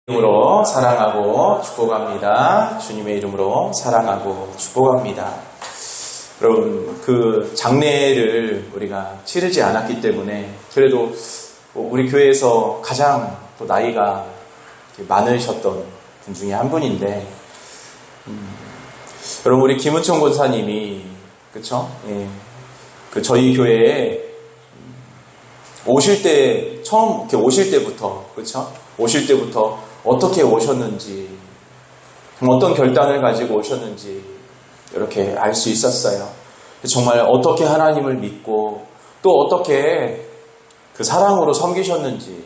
이름으로 사랑하고 축복합니다. 주님의 이름으로 사랑하고 축복합니다. 여러분, 그 장례를 우리가 치르지 않았기 때문에 그래도 우리 교회에서 가장 또 나이가 많으셨던 분 중에 한 분인데, 여러분, 우리 김은총 권사님이 그쵸? 예, 그 저희 교회에 오실 때 처음 이렇게 오실 때부터 그쵸? 오실 때부터 어떻게 오셨는지, 어떤 결단을 가지고 오셨는지 이렇게 알 수 있었어요. 정말 어떻게 하나님을 믿고 또 어떻게 그 사랑으로 섬기셨는지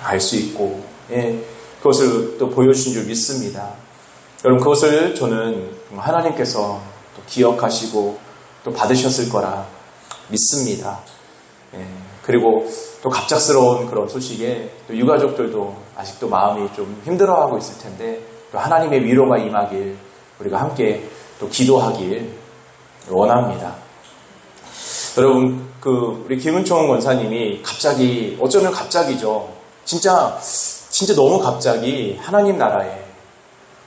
알 수 있고, 예, 그것을 또 보여주신 줄 믿습니다. 여러분, 그것을 저는 하나님께서 또 기억하시고 또 받으셨을 거라 믿습니다. 예, 그리고 또 갑작스러운 그런 소식에 또 유가족들도 아직도 마음이 좀 힘들어하고 있을 텐데, 또 하나님의 위로가 임하길 우리가 함께 또 기도하길 원합니다. 여러분, 우리 김은총 권사님이 갑자기, 어쩌면 갑자기죠. 진짜 너무 갑자기 하나님 나라에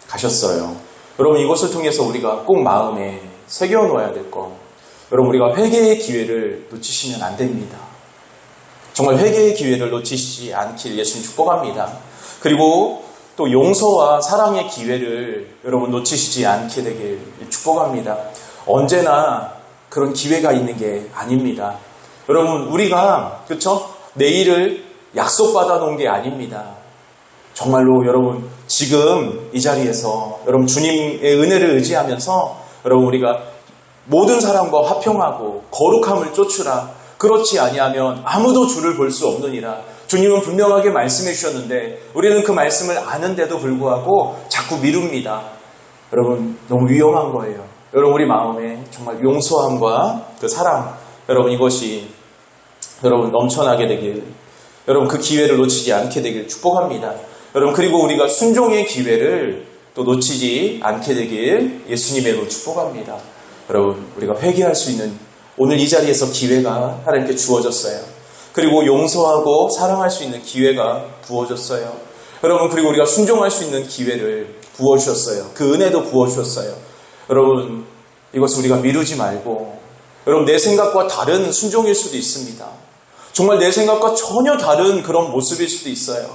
가셨어요. 여러분, 이것을 통해서 우리가 꼭 마음에 새겨놓아야 될 것, 여러분, 우리가 회개의 기회를 놓치시면 안 됩니다. 정말 회개의 기회를 놓치시지 않길 예수님 축복합니다. 그리고 또 용서와 사랑의 기회를 여러분 놓치시지 않게 되길 축복합니다. 언제나 그런 기회가 있는 게 아닙니다. 여러분, 우리가 그쵸? 내일을 약속받아 놓은 게 아닙니다. 정말로 여러분, 지금 이 자리에서 여러분 주님의 은혜를 의지하면서 여러분, 우리가 모든 사람과 화평하고 거룩함을 쫓으라. 그렇지 아니하면 아무도 주를 볼 수 없느니라. 주님은 분명하게 말씀해 주셨는데 우리는 그 말씀을 아는데도 불구하고 자꾸 미룹니다. 여러분, 너무 위험한 거예요. 여러분, 우리 마음에 정말 용서함과 그 사랑, 여러분, 이것이 여러분 넘쳐나게 되길, 여러분 그 기회를 놓치지 않게 되길 축복합니다. 여러분, 그리고 우리가 순종의 기회를 또 놓치지 않게 되길 예수님의 축복합니다. 여러분, 우리가 회개할 수 있는 오늘 이 자리에서 기회가 하나님께 주어졌어요. 그리고 용서하고 사랑할 수 있는 기회가 부어졌어요. 여러분, 그리고 우리가 순종할 수 있는 기회를 부어주셨어요. 그 은혜도 부어주셨어요. 여러분, 이것을 우리가 미루지 말고, 여러분, 내 생각과 다른 순종일 수도 있습니다. 정말 내 생각과 전혀 다른 그런 모습일 수도 있어요.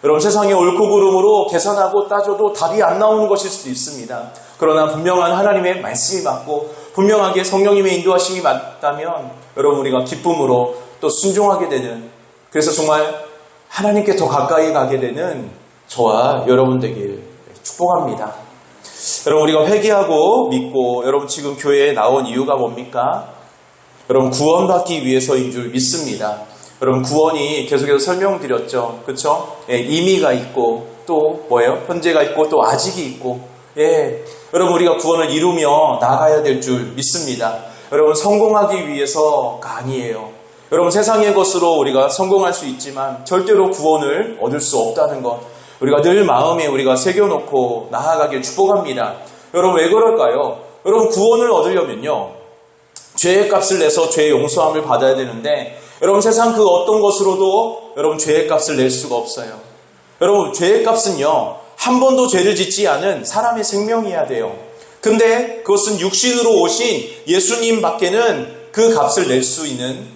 여러분, 세상의 옳고 그름으로 계산하고 따져도 답이 안 나오는 것일 수도 있습니다. 그러나 분명한 하나님의 말씀이 맞고 분명하게 성령님의 인도하심이 맞다면 여러분, 우리가 기쁨으로 또 순종하게 되는, 그래서 정말 하나님께 더 가까이 가게 되는 저와 여러분 되길 축복합니다. 여러분, 우리가 회개하고 믿고 여러분 지금 교회에 나온 이유가 뭡니까? 여러분, 구원받기 위해서인 줄 믿습니다. 여러분, 구원이 계속해서 설명드렸죠. 그렇죠? 예, 임의가 있고 또 뭐예요? 현재가 있고 또 아직이 있고, 예, 여러분, 우리가 구원을 이루며 나가야 될 줄 믿습니다. 여러분, 성공하기 위해서가 아니에요. 여러분, 세상의 것으로 우리가 성공할 수 있지만 절대로 구원을 얻을 수 없다는 것, 우리가 늘 마음에 우리가 새겨놓고 나아가길 축복합니다. 여러분, 왜 그럴까요? 여러분, 구원을 얻으려면요, 죄의 값을 내서 죄의 용서함을 받아야 되는데, 여러분, 세상 그 어떤 것으로도 여러분 죄의 값을 낼 수가 없어요. 여러분, 죄의 값은요, 한 번도 죄를 짓지 않은 사람의 생명이어야 돼요. 근데 그것은 육신으로 오신 예수님 밖에는 그 값을 낼 수 있는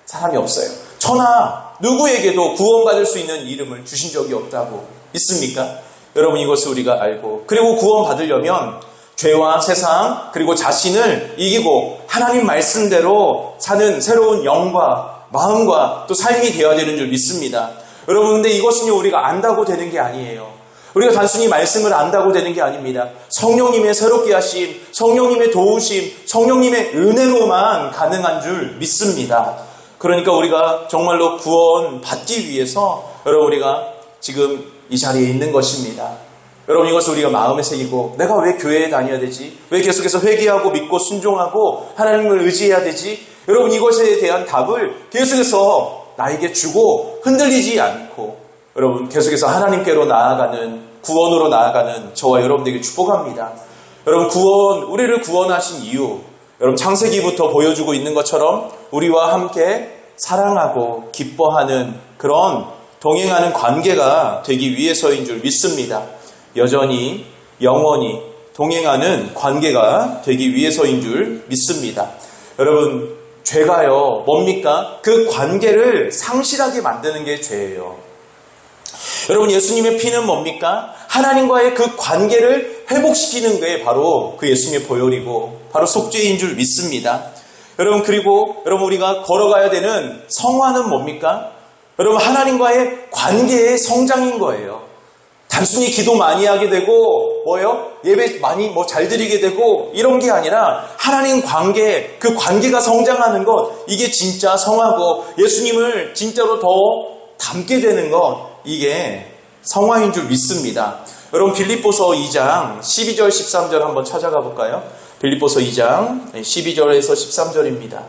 사람이 없어요. 천하 누구에게도 구원받을 수 있는 이름을 주신 적이 없다고 믿습니까? 여러분, 이것을 우리가 알고, 그리고 구원받으려면 죄와 세상 그리고 자신을 이기고 하나님 말씀대로 사는 새로운 영과 마음과 또 삶이 되어야 되는 줄 믿습니다. 여러분, 근데 이것은요, 우리가 안다고 되는 게 아니에요. 우리가 단순히 말씀을 안다고 되는 게 아닙니다. 성령님의 새롭게 하심, 성령님의 도우심, 성령님의 은혜로만 가능한 줄 믿습니다. 그러니까 우리가 정말로 구원 받기 위해서 여러분, 우리가 지금 이 자리에 있는 것입니다. 여러분, 이것을 우리가 마음에 새기고, 내가 왜 교회에 다녀야 되지? 왜 계속해서 회개하고 믿고 순종하고 하나님을 의지해야 되지? 여러분, 이것에 대한 답을 계속해서 나에게 주고 흔들리지 않고 여러분, 계속해서 하나님께로 나아가는, 구원으로 나아가는 저와 여러분들에게 축복합니다. 여러분, 우리를 구원하신 이유, 여러분 창세기부터 보여주고 있는 것처럼 우리와 함께 사랑하고 기뻐하는 그런 동행하는 관계가 되기 위해서인 줄 믿습니다. 여전히 영원히 동행하는 관계가 되기 위해서인 줄 믿습니다. 여러분, 죄가요 뭡니까? 그 관계를 상실하게 만드는 게 죄예요. 여러분, 예수님의 피는 뭡니까? 하나님과의 그 관계를 회복시키는 게 바로 그 예수님의 보혈이고 바로 속죄인 줄 믿습니다. 여러분, 그리고 여러분, 우리가 걸어가야 되는 성화는 뭡니까? 여러분, 하나님과의 관계의 성장인 거예요. 단순히 기도 많이 하게 되고 예배 많이 잘 드리게 되고 이런 게 아니라 하나님 관계, 그 관계가 성장하는 것, 이게 진짜 성화고 예수님을 진짜로 더 닮게 되는 것, 이게 성화인 줄 믿습니다. 여러분, 빌립보서 2장 12절 13절 한번 찾아가 볼까요? 빌립보서 2장 12절에서 13절입니다.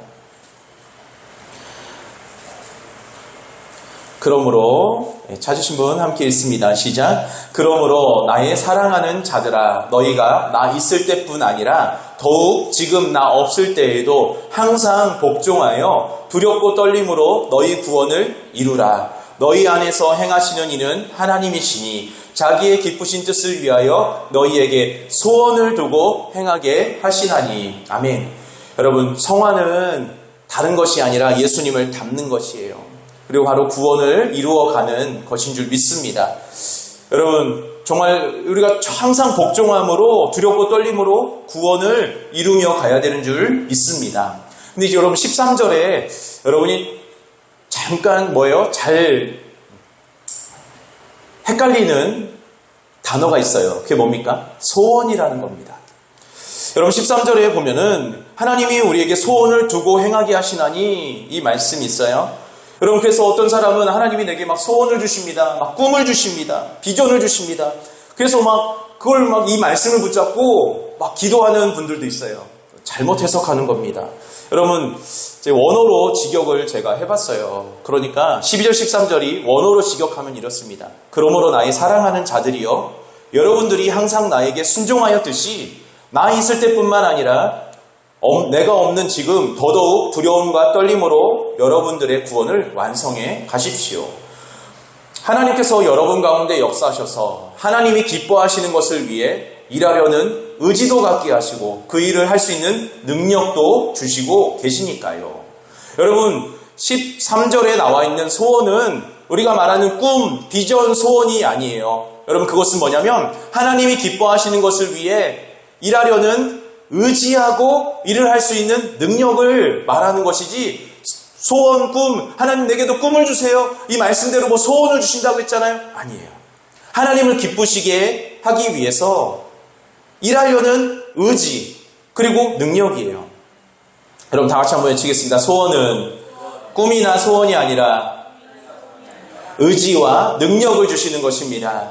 그러므로 찾으신 분 함께 읽습니다. 시작. 그러므로 나의 사랑하는 자들아, 너희가 나 있을 때뿐 아니라 더욱 지금 나 없을 때에도 항상 복종하여 두렵고 떨림으로 너희 구원을 이루라. 너희 안에서 행하시는 이는 하나님이시니 자기의 기쁘신 뜻을 위하여 너희에게 소원을 두고 행하게 하시나니. 아멘. 여러분, 성화는 다른 것이 아니라 예수님을 닮는 것이에요. 그리고 바로 구원을 이루어가는 것인 줄 믿습니다. 여러분, 정말 우리가 항상 복종함으로 두렵고 떨림으로 구원을 이루며 가야 되는 줄 믿습니다. 근데 이제 여러분 13절에 여러분이 잠깐 잘 헷갈리는 단어가 있어요. 그게 뭡니까? 소원이라는 겁니다. 여러분 13절에 보면은 하나님이 우리에게 소원을 두고 행하게 하시나니 이 말씀이 있어요. 여러분, 그래서 어떤 사람은 하나님이 내게 막 소원을 주십니다. 막 꿈을 주십니다. 비전을 주십니다. 그래서 그걸 이 말씀을 붙잡고 막 기도하는 분들도 있어요. 잘못 해석하는 겁니다. 여러분, 제 원어로 직역을 제가 해봤어요. 그러니까 12절 13절이 원어로 직역하면 이렇습니다. 그러므로 나의 사랑하는 자들이여, 여러분들이 항상 나에게 순종하였듯이 나 있을 때뿐만 아니라 내가 없는 지금 더더욱 두려움과 떨림으로 여러분들의 구원을 완성해 가십시오. 하나님께서 여러분 가운데 역사하셔서 하나님이 기뻐하시는 것을 위해 일하려는 의지도 갖게 하시고 그 일을 할 수 있는 능력도 주시고 계시니까요. 여러분, 13절에 나와 있는 소원은 우리가 말하는 꿈, 비전, 소원이 아니에요. 여러분, 그것은 뭐냐면 하나님이 기뻐하시는 것을 위해 일하려는 의지하고 일을 할 수 있는 능력을 말하는 것이지, 소원, 꿈, 하나님 내게도 꿈을 주세요, 이 말씀대로 소원을 주신다고 했잖아요. 아니에요. 하나님을 기쁘시게 하기 위해서 일하려는 의지 그리고 능력이에요. 여러분, 다 같이 한번 외치겠습니다. 소원은 꿈이나 소원이 아니라 의지와 능력을 주시는 것입니다.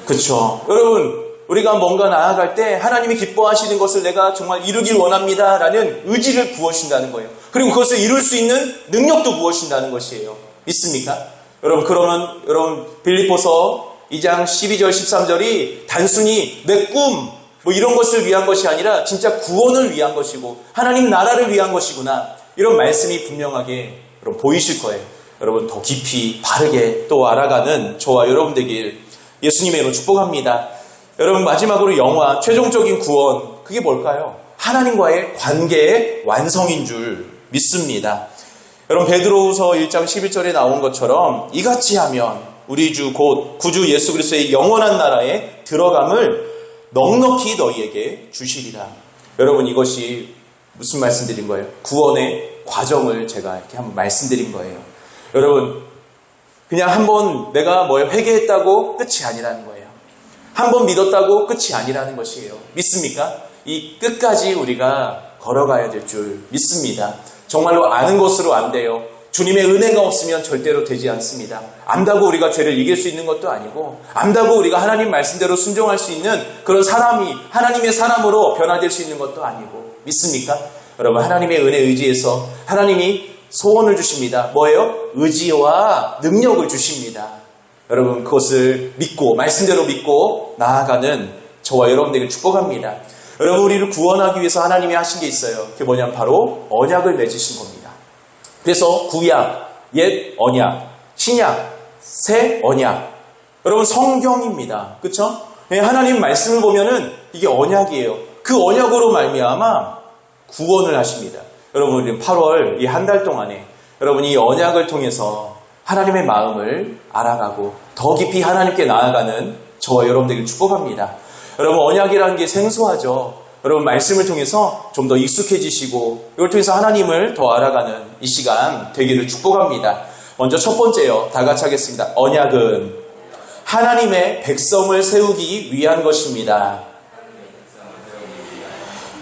그렇죠. 여러분, 우리가 뭔가 나아갈 때 하나님이 기뻐하시는 것을 내가 정말 이루길 원합니다 라는 의지를 부어주신다는 거예요. 그리고 그것을 이룰 수 있는 능력도 부어주신다는 것이에요. 믿습니까? 여러분, 그러면 여러분 빌립보서 2장 12절 13절이 단순히 내 꿈 이런 것을 위한 것이 아니라 진짜 구원을 위한 것이고 하나님 나라를 위한 것이구나, 이런 말씀이 분명하게 여러분 보이실 거예요. 여러분, 더 깊이 바르게 또 알아가는 저와 여러분 되길 예수님의 이름으로 축복합니다. 여러분, 마지막으로 영화, 최종적인 구원, 그게 뭘까요? 하나님과의 관계의 완성인 줄 믿습니다. 여러분, 베드로후서 1장 11절에 나온 것처럼 이같이 하면 우리 주 곧 구주 예수 그리스도의 영원한 나라에 들어감을 넉넉히 너희에게 주시리라. 여러분, 이것이 무슨 말씀드린 거예요? 구원의 과정을 제가 이렇게 한번 말씀드린 거예요. 여러분, 그냥 한번 내가 회개했다고 끝이 아니라는 거예요. 한번 믿었다고 끝이 아니라는 것이에요. 믿습니까? 이 끝까지 우리가 걸어가야 될 줄 믿습니다. 정말로 아는 것으로 안 돼요. 주님의 은혜가 없으면 절대로 되지 않습니다. 안다고 우리가 죄를 이길 수 있는 것도 아니고, 안다고 우리가 하나님 말씀대로 순종할 수 있는 그런 사람이 하나님의 사람으로 변화될 수 있는 것도 아니고, 믿습니까? 여러분, 하나님의 은혜 의지에서 하나님이 소원을 주십니다. 뭐예요? 의지와 능력을 주십니다. 여러분, 그것을 믿고 말씀대로 믿고 나아가는 저와 여러분들에게 축복합니다. 여러분, 우리를 구원하기 위해서 하나님이 하신 게 있어요. 그게 뭐냐면 바로 언약을 맺으신 겁니다. 그래서 구약, 옛 언약, 신약, 새 언약. 여러분 성경입니다. 그렇죠? 하나님 말씀을 보면은 이게 언약이에요. 그 언약으로 말미암아 구원을 하십니다. 여러분 8월 이 한 달 동안에 여러분이 이 언약을 통해서 하나님의 마음을 알아가고 더 깊이 하나님께 나아가는 저와 여러분들을 축복합니다. 여러분 언약이라는 게 생소하죠. 여러분 말씀을 통해서 좀 더 익숙해지시고 이걸 통해서 하나님을 더 알아가는 이 시간 되기를 축복합니다. 먼저 첫 번째요. 다 같이 하겠습니다. 언약은 하나님의 백성을 세우기 위한 것입니다.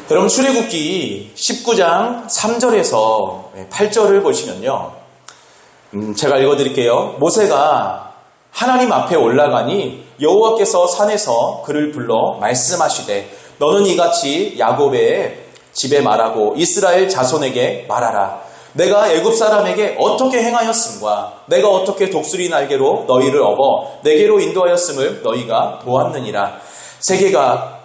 여러분 출애굽기 19장 3절에서 8절을 보시면요. 제가 읽어드릴게요. 모세가 하나님 앞에 올라가니 여호와께서 산에서 그를 불러 말씀하시되 너는 이같이 야곱의 집에 말하고 이스라엘 자손에게 말하라. 내가 애굽 사람에게 어떻게 행하였음과 내가 어떻게 독수리 날개로 너희를 업어 내게로 인도하였음을 너희가 보았느니라. 세계가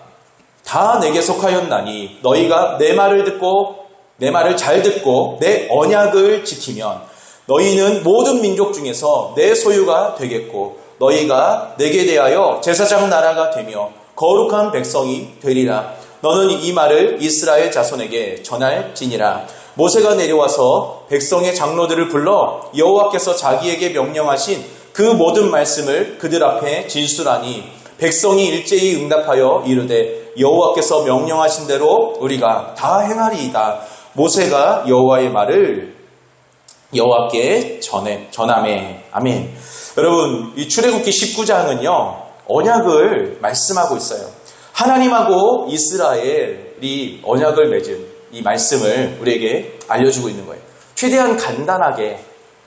다 내게 속하였나니 너희가 내 말을 듣고 내 말을 잘 듣고 내 언약을 지키면 너희는 모든 민족 중에서 내 소유가 되겠고 너희가 내게 대하여 제사장 나라가 되며 거룩한 백성이 되리라. 너는 이 말을 이스라엘 자손에게 전할지니라. 모세가 내려와서 백성의 장로들을 불러 여호와께서 자기에게 명령하신 그 모든 말씀을 그들 앞에 진술하니 백성이 일제히 응답하여 이르되 여호와께서 명령하신 대로 우리가 다 행하리이다. 모세가 여호와의 말을 여호와께 전하매. 아멘. 여러분 이 출애굽기 19장은요 언약을 말씀하고 있어요. 하나님하고 이스라엘이 언약을 맺은 이 말씀을 우리에게 알려주고 있는 거예요. 최대한 간단하게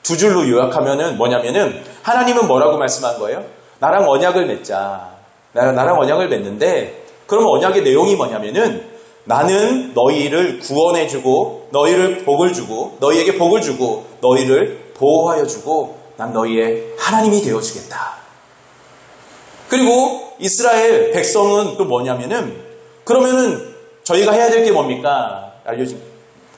두 줄로 요약하면은 뭐냐면은 하나님은 뭐라고 말씀한 거예요? 나랑 언약을 맺자. 나랑 언약을 맺는데 그럼 언약의 내용이 뭐냐면은 나는 너희를 구원해주고 너희를 복을 주고 너희에게 복을 주고 너희를 보호하여 주고 난 너희의 하나님이 되어주겠다. 그리고 이스라엘 백성은 또 뭐냐면은 그러면은 저희가 해야 될 게 뭡니까?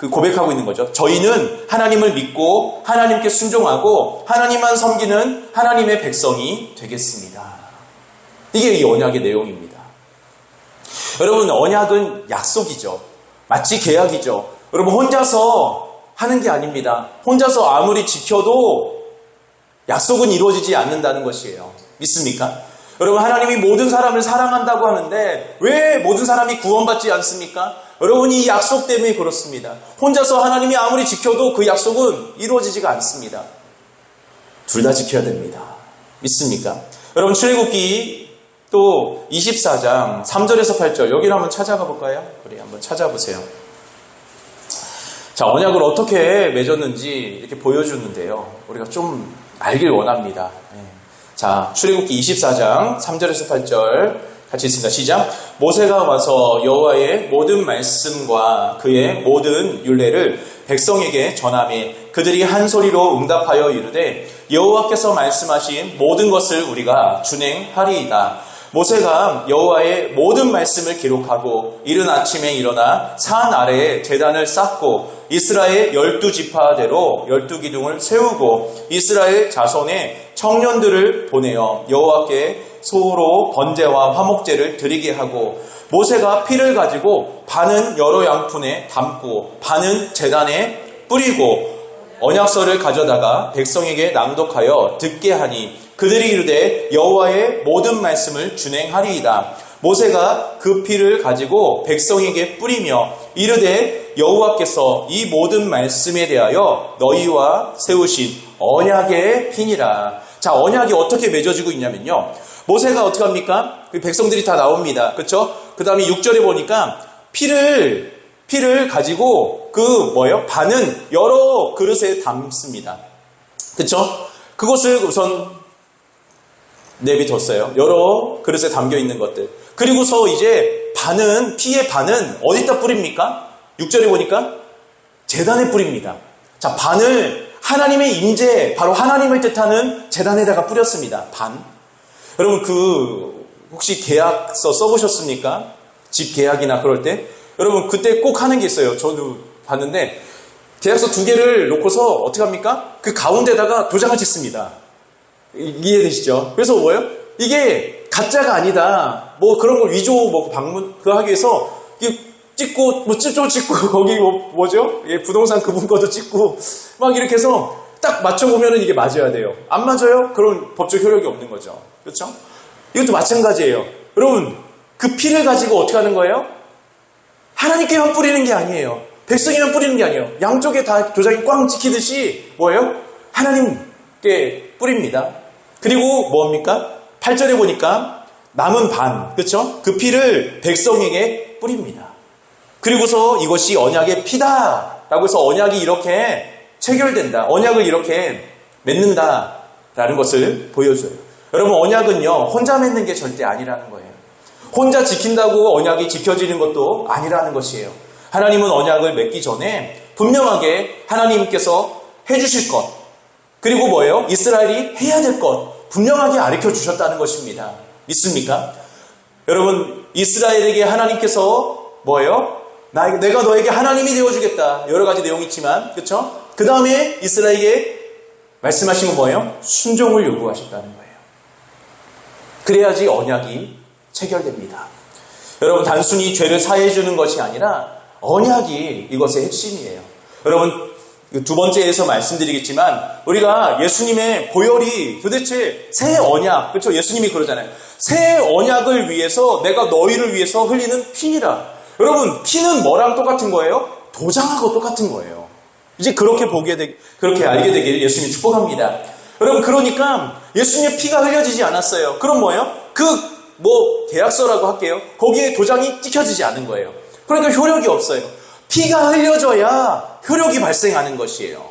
고백하고 있는 거죠. 저희는 하나님을 믿고 하나님께 순종하고 하나님만 섬기는 하나님의 백성이 되겠습니다. 이게 이 언약의 내용입니다. 여러분 언약은 약속이죠. 마치 계약이죠. 여러분 혼자서 하는 게 아닙니다. 혼자서 아무리 지켜도 약속은 이루어지지 않는다는 것이에요. 믿습니까? 여러분 하나님이 모든 사람을 사랑한다고 하는데 왜 모든 사람이 구원받지 않습니까? 여러분 이 약속 때문에 그렇습니다. 혼자서 하나님이 아무리 지켜도 그 약속은 이루어지지가 않습니다. 둘 다 지켜야 됩니다. 믿습니까? 여러분 출애굽기 또 24장 3절에서 8절 여기를 한번 찾아가 볼까요? 우리 한번 찾아보세요. 자 언약을 어떻게 맺었는지 이렇게 보여주는데요. 우리가 좀 알길 원합니다. 자 출애굽기 24장 3절에서 8절 같이 있습니다. 시작. 모세가 와서 여호와의 모든 말씀과 그의 모든 율례를 백성에게 전하매 그들이 한 소리로 응답하여 이르되 여호와께서 말씀하신 모든 것을 우리가 준행하리이다. 모세가 여호와의 모든 말씀을 기록하고 이른 아침에 일어나 산 아래에 제단을 쌓고 이스라엘 12지파대로 12기둥을 세우고 이스라엘 자손의 청년들을 보내어 여호와께 소로 번제와 화목제를 드리게 하고 모세가 피를 가지고 반은 여러 양푼에 담고 반은 제단에 뿌리고 언약서를 가져다가 백성에게 낭독하여 듣게 하니 그들이 이르되 여호와의 모든 말씀을 준행하리이다. 모세가 그 피를 가지고 백성에게 뿌리며 이르되 여호와께서 이 모든 말씀에 대하여 너희와 세우신 언약의 피니라. 자 언약이 어떻게 맺어지고 있냐면요. 모세가 어떻게 합니까? 백성들이 다 나옵니다. 그렇죠? 그 다음에 6절에 보니까 피를 가지고 반은 여러 그릇에 담습니다. 그렇죠? 그것을 우선 내비뒀어요. 여러 그릇에 담겨 있는 것들. 그리고서 이제 피의 반은 어디다 뿌립니까? 6절에 보니까 제단에 뿌립니다. 자, 반을 하나님의 임재, 바로 하나님을 뜻하는 제단에다가 뿌렸습니다. 반. 여러분 혹시 계약서 써보셨습니까? 집 계약이나 그럴 때 여러분 그때 꼭 하는 게 있어요. 저도 봤는데 계약서 2개를 놓고서 어떻게 합니까? 그 가운데다가 도장을 찍습니다. 이해되시죠? 그래서 뭐예요? 이게 가짜가 아니다. 뭐 그런 걸 위조 뭐 방문 그 하기 위해서 찍고 뭐 찍고 거기 뭐죠? 예, 부동산 그분 거도 찍고 막 이렇게 해서 딱 맞춰보면은 이게 맞아야 돼요. 안 맞아요? 그럼 법적 효력이 없는 거죠. 그렇죠? 이것도 마찬가지예요. 여러분, 그 피를 가지고 어떻게 하는 거예요? 하나님께만 뿌리는 게 아니에요. 백성에만 뿌리는 게 아니에요. 양쪽에 다 도장이 꽝 찍히듯이 뭐예요? 하나님께 뿌립니다. 그리고 뭡니까? 8절에 보니까 남은 반, 그렇죠? 그 피를 백성에게 뿌립니다. 그리고서 이것이 언약의 피다라고 해서 언약이 이렇게 체결된다. 언약을 이렇게 맺는다라는 것을 보여줘요. 여러분, 언약은요, 혼자 맺는 게 절대 아니라는 거예요. 혼자 지킨다고 언약이 지켜지는 것도 아니라는 것이에요. 하나님은 언약을 맺기 전에 분명하게 하나님께서 해주실 것, 그리고 뭐예요? 이스라엘이 해야 될 것, 분명하게 가르쳐 주셨다는 것입니다. 믿습니까? 여러분, 이스라엘에게 하나님께서 뭐예요? 내가 너에게 하나님이 되어주겠다. 여러 가지 내용이 있지만, 그렇죠? 그 다음에 이스라엘에게 말씀하신 건 뭐예요? 순종을 요구하셨다는 거예요. 그래야지 언약이 체결됩니다. 여러분, 단순히 죄를 사해해 주는 것이 아니라 언약이 이것의 핵심이에요. 여러분, 두 번째에서 말씀드리겠지만 우리가 예수님의 보혈이 도대체 새 언약, 그렇죠? 예수님이 그러잖아요. 새 언약을 위해서 내가 너희를 위해서 흘리는 피니라. 여러분, 피는 뭐랑 똑같은 거예요? 도장하고 똑같은 거예요. 이제 그렇게 그렇게 알게 되기를 예수님이 축복합니다. 여러분, 그러니까 예수님의 피가 흘려지지 않았어요. 그럼 뭐예요? 계약서라고 할게요. 거기에 도장이 찍혀지지 않은 거예요. 그러니까 효력이 없어요. 피가 흘려져야 효력이 발생하는 것이에요.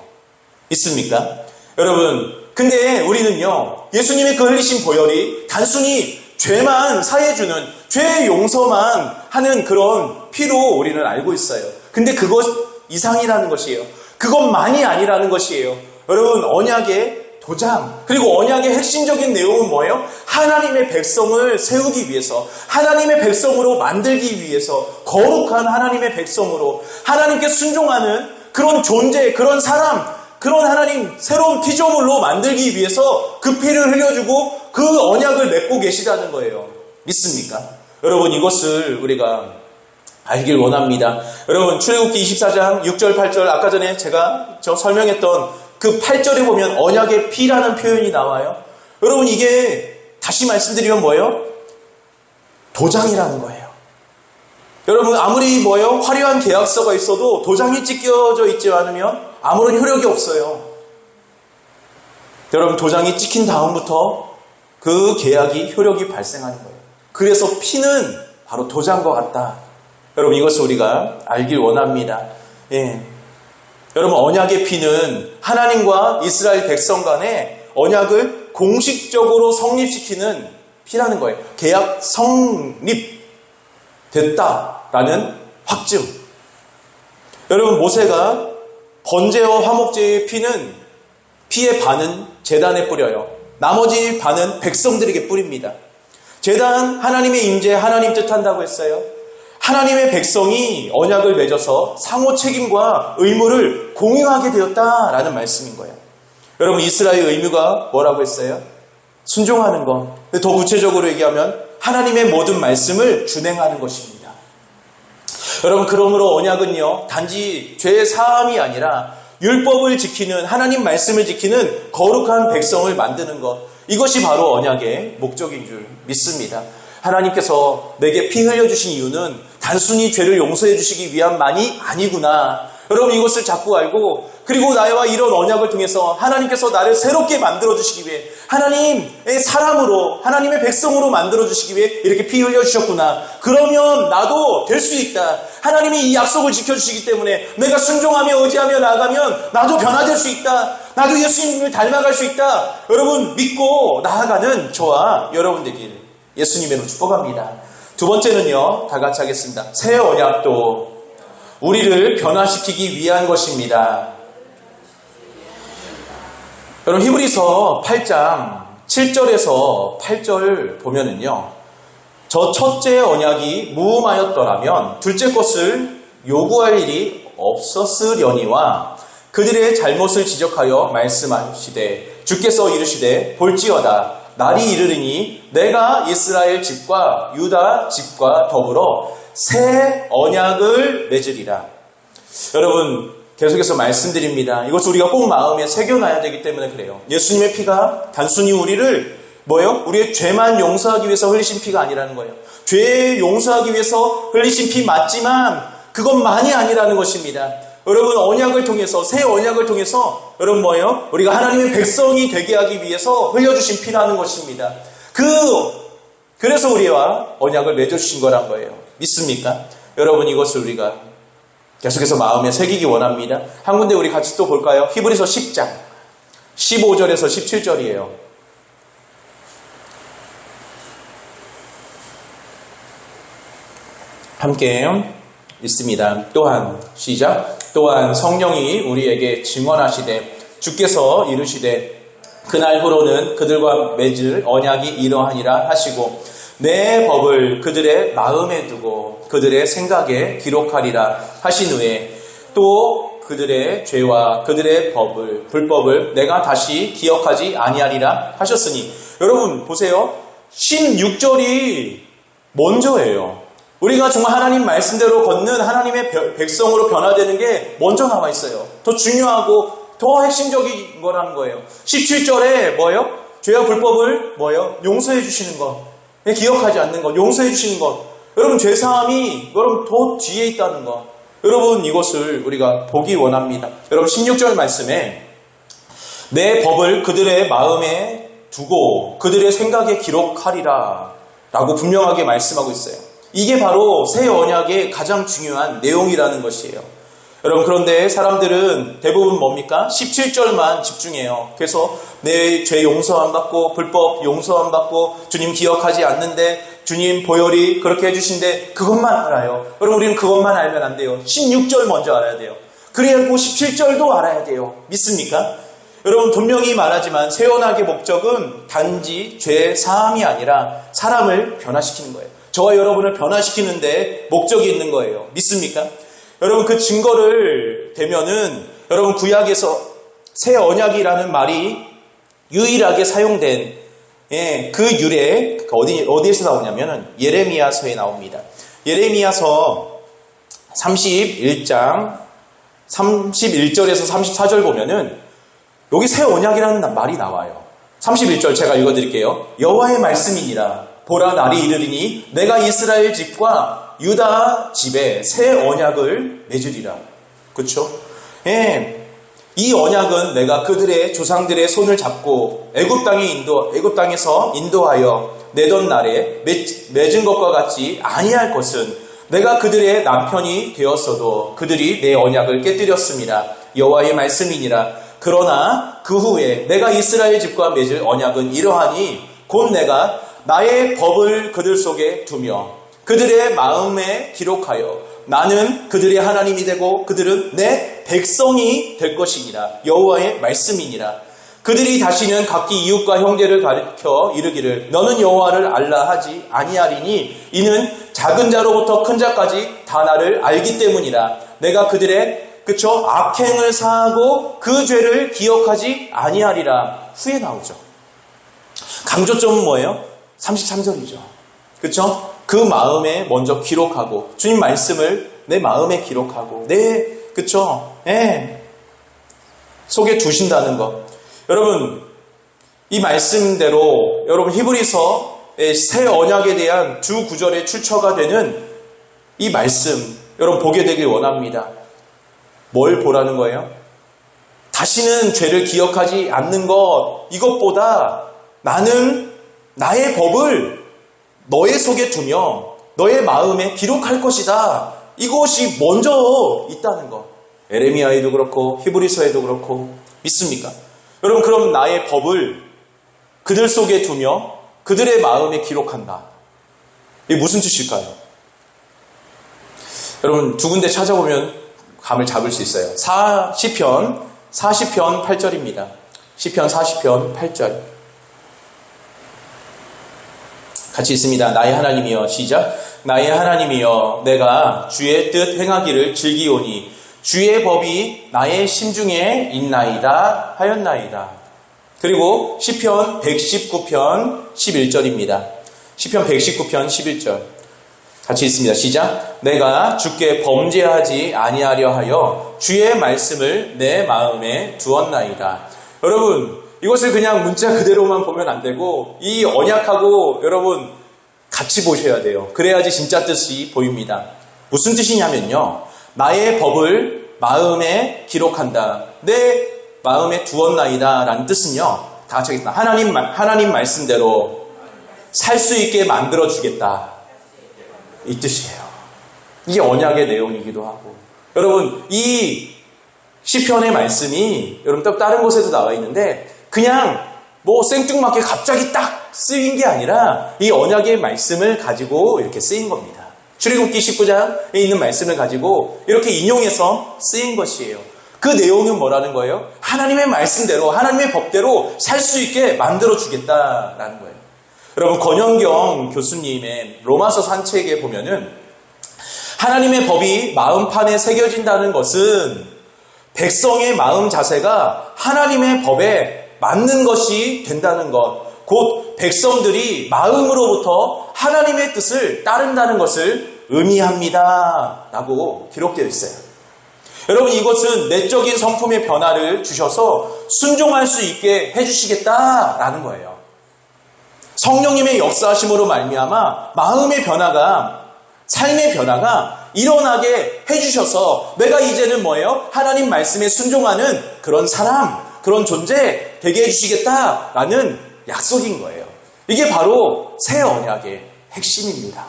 있습니까? 여러분, 근데 우리는요, 예수님의 그 흘리신 보혈이 단순히 죄만 사해주는, 죄 용서만 하는 그런 피로 우리는 알고 있어요. 근데 그것 이상이라는 것이에요. 그것만이 아니라는 것이에요. 여러분, 언약의 도장, 그리고 언약의 핵심적인 내용은 뭐예요? 하나님의 백성을 세우기 위해서, 하나님의 백성으로 만들기 위해서, 거룩한 하나님의 백성으로 하나님께 순종하는 그런 존재, 그런 사람, 그런 하나님 새로운 피조물로 만들기 위해서 그 피를 흘려주고 그 언약을 맺고 계시다는 거예요. 믿습니까? 여러분, 이것을 우리가 알길 원합니다. 여러분, 출애굽기 24장 6절 8절 아까 전에 제가 설명했던 그 8절에 보면 언약의 피라는 표현이 나와요. 여러분, 이게 다시 말씀드리면 뭐예요? 도장이라는 거예요. 여러분, 아무리 화려한 계약서가 있어도 도장이 찍혀져 있지 않으면 아무런 효력이 없어요. 여러분, 도장이 찍힌 다음부터 그 계약이 효력이 발생하는 거예요. 그래서 피는 바로 도장과 같다. 여러분, 이것을 우리가 알길 원합니다. 예. 여러분, 언약의 피는 하나님과 이스라엘 백성 간의 언약을 공식적으로 성립시키는 피라는 거예요. 계약 성립됐다라는 확증. 여러분, 모세가 번제와 화목제의 피의 반은 제단에 뿌려요. 나머지 반은 백성들에게 뿌립니다. 제단, 하나님의 임재, 하나님 뜻한다고 했어요. 하나님의 백성이 언약을 맺어서 상호 책임과 의무를 공유하게 되었다라는 말씀인 거예요. 여러분, 이스라엘의 의무가 뭐라고 했어요? 순종하는 것. 더 구체적으로 얘기하면 하나님의 모든 말씀을 준행하는 것입니다. 여러분, 그러므로 언약은요, 단지 죄의 사함이 아니라 율법을 지키는, 하나님 말씀을 지키는 거룩한 백성을 만드는 것. 이것이 바로 언약의 목적인 줄 믿습니다. 하나님께서 내게 피 흘려주신 이유는 단순히 죄를 용서해 주시기 위함만이 아니구나. 여러분, 이것을 자꾸 알고, 그리고 나와 이런 언약을 통해서 하나님께서 나를 새롭게 만들어 주시기 위해, 하나님의 사람으로, 하나님의 백성으로 만들어 주시기 위해 이렇게 피 흘려 주셨구나. 그러면 나도 될 수 있다. 하나님이 이 약속을 지켜주시기 때문에 내가 순종하며 의지하며 나아가면 나도 변화될 수 있다. 나도 예수님을 닮아갈 수 있다. 여러분, 믿고 나아가는 저와 여러분 되길 예수님으로 축복합니다. 두 번째는요, 다 같이 하겠습니다. 새 언약도 우리를 변화시키기 위한 것입니다. 여러분, 히브리서 8장 7절에서 8절 보면은요, 저 첫째 언약이 무음하였더라면 둘째 것을 요구할 일이 없었으려니와 그들의 잘못을 지적하여 말씀하시되 주께서 이르시되 볼지어다 날이 이르리니 내가 이스라엘 집과 유다 집과 더불어 새 언약을 맺으리라. 여러분 계속해서 말씀드립니다. 이것을 우리가 꼭 마음에 새겨놔야 되기 때문에 그래요. 예수님의 피가 단순히 우리를 우리의 죄만 용서하기 위해서 흘리신 피가 아니라는 거예요. 죄 용서하기 위해서 흘리신 피 맞지만 그것만이 아니라는 것입니다. 여러분 언약을 통해서 새 언약을 통해서 여러분 우리가 하나님의 백성이 되게 하기 위해서 흘려주신 피라는 것입니다. 그래서 우리와 언약을 맺어주신 거란 거예요. 믿습니까? 여러분 이것을 우리가 계속해서 마음에 새기기 원합니다. 한 군데 우리 같이 또 볼까요? 히브리서 10장 15절에서 17절이에요. 함께 읽습니다. 또한 시작. 또한 성령이 우리에게 증언하시되 주께서 이르시되 그날 후로는 그들과 맺을 언약이 이러하니라 하시고 내 법을 그들의 마음에 두고 그들의 생각에 기록하리라 하신 후에 또 그들의 죄와 그들의 불법을 내가 다시 기억하지 아니하리라 하셨으니 여러분 보세요. 16절이 먼저예요. 우리가 정말 하나님 말씀대로 걷는 하나님의 백성으로 변화되는 게 먼저 나와 있어요. 더 중요하고 더 핵심적인 거라는 거예요. 17절에 죄와 불법을 용서해 주시는 것. 기억하지 않는 것. 용서해 주시는 것. 여러분 죄사함이 여러분 더 뒤에 있다는 것. 여러분 이것을 우리가 보기 원합니다. 여러분 16절 말씀에 내 법을 그들의 마음에 두고 그들의 생각에 기록하리라 라고 분명하게 말씀하고 있어요. 이게 바로 새 언약의 가장 중요한 내용이라는 것이에요. 여러분 그런데 사람들은 대부분 뭡니까? 17절만 집중해요. 그래서 내 죄 용서 안 받고 불법 용서 안 받고 주님 기억하지 않는데 주님 보혈이 그렇게 해주신데 그것만 알아요. 여러분 우리는 그것만 알면 안 돼요. 16절 먼저 알아야 돼요. 그래야 17절도 알아야 돼요. 믿습니까? 여러분 분명히 말하지만 새 언약의 목적은 단지 죄 사함이 아니라 사람을 변화시키는 거예요. 저와 여러분을 변화시키는데 목적이 있는 거예요. 믿습니까? 여러분 그 증거를 대면은 여러분 구약에서 새 언약이라는 말이 유일하게 사용된 그 유래 어디에서 나오냐면은 예레미야서에 나옵니다. 예레미야서 31장 31절에서 34절 보면은 여기 새 언약이라는 말이 나와요. 31절 제가 읽어드릴게요. 여호와의 말씀이니라. 보라 날이 이르리니 내가 이스라엘 집과 유다 집에 새 언약을 맺으리라. 그렇죠? 이 언약은 내가 그들의 조상들의 손을 잡고 애굽 땅에서 인도하여 내던 날에 맺은 것과 같이 아니할 것은 내가 그들의 남편이 되었어도 그들이 내 언약을 깨뜨렸습니다. 여호와의 말씀이니라. 그러나 그 후에 내가 이스라엘 집과 맺을 언약은 이러하니 곧 내가 나의 법을 그들 속에 두며 그들의 마음에 기록하여 나는 그들의 하나님이 되고 그들은 내 백성이 될 것이니라. 여호와의 말씀이니라. 그들이 다시는 각기 이웃과 형제를 가리켜 이르기를 너는 여호와를 알라 하지 아니하리니 이는 작은 자로부터 큰 자까지 다 나를 알기 때문이라. 내가 그들의 악행을 사하고 그 죄를 기억하지 아니하리라. 후에 나오죠. 강조점은 뭐예요? 33절이죠. 그렇죠? 그 마음에 먼저 기록하고 주님 말씀을 내 마음에 기록하고 속에 두신다는 것. 여러분 이 말씀대로 여러분 히브리서의 새 언약에 대한 두 구절의 출처가 되는 이 말씀 여러분 보게 되길 원합니다. 뭘 보라는 거예요? 다시는 죄를 기억하지 않는 것 이것보다 나는 나의 법을 너의 속에 두며 너의 마음에 기록할 것이다. 이것이 먼저 있다는 것. 에레미야에도 그렇고 히브리서에도 그렇고 믿습니까? 여러분 그럼 나의 법을 그들 속에 두며 그들의 마음에 기록한다. 이게 무슨 뜻일까요? 여러분 두 군데 찾아보면 감을 잡을 수 있어요. 시편 8절입니다. 시편 40편 8절 같이 있습니다. 나의 하나님이여 시작. 나의 하나님이여 내가 주의 뜻 행하기를 즐기오니 주의 법이 나의 심중에 있나이다 하였나이다. 그리고 시편 119편 11절입니다. 시편 119편 11절. 같이 읽습니다. 시작. 내가 주께 범죄하지 아니하려 하여 주의 말씀을 내 마음에 두었나이다. 여러분, 이것을 그냥 문자 그대로만 보면 안 되고 이 언약하고 여러분 같이 보셔야 돼요. 그래야지 진짜 뜻이 보입니다. 무슨 뜻이냐면요. 나의 법을 마음에 기록한다. 내 마음에 두었나이다 라는 뜻은요. 다 같이 하겠습니다. 하나님 말씀대로 살 수 있게 만들어 주겠다. 이 뜻이에요. 이게 언약의 내용이기도 하고. 여러분, 이 시편의 말씀이 여러분 또 다른 곳에도 나와 있는데 그냥 뭐 생뚱맞게 갑자기 딱 쓰인 게 아니라 이 언약의 말씀을 가지고 이렇게 쓰인 겁니다. 출애굽기 19장에 있는 말씀을 가지고 이렇게 인용해서 쓰인 것이에요. 그 내용은 뭐라는 거예요? 하나님의 말씀대로, 하나님의 법대로 살 수 있게 만들어 주겠다라는 거예요. 여러분, 권영경 교수님의 로마서 산책에 보면은 하나님의 법이 마음판에 새겨진다는 것은 백성의 마음 자세가 하나님의 법에 맞는 것이 된다는 것, 곧 백성들이 마음으로부터 하나님의 뜻을 따른다는 것을 의미합니다 라고 기록되어 있어요. 여러분, 이것은 내적인 성품의 변화를 주셔서 순종할 수 있게 해주시겠다라는 거예요. 성령님의 역사하심으로 말미암아 마음의 변화가, 삶의 변화가 일어나게 해주셔서 내가 이제는 뭐예요? 하나님 말씀에 순종하는 그런 사람, 그런 존재 되게 해주시겠다라는 약속인 거예요. 이게 바로 새 언약의 핵심입니다.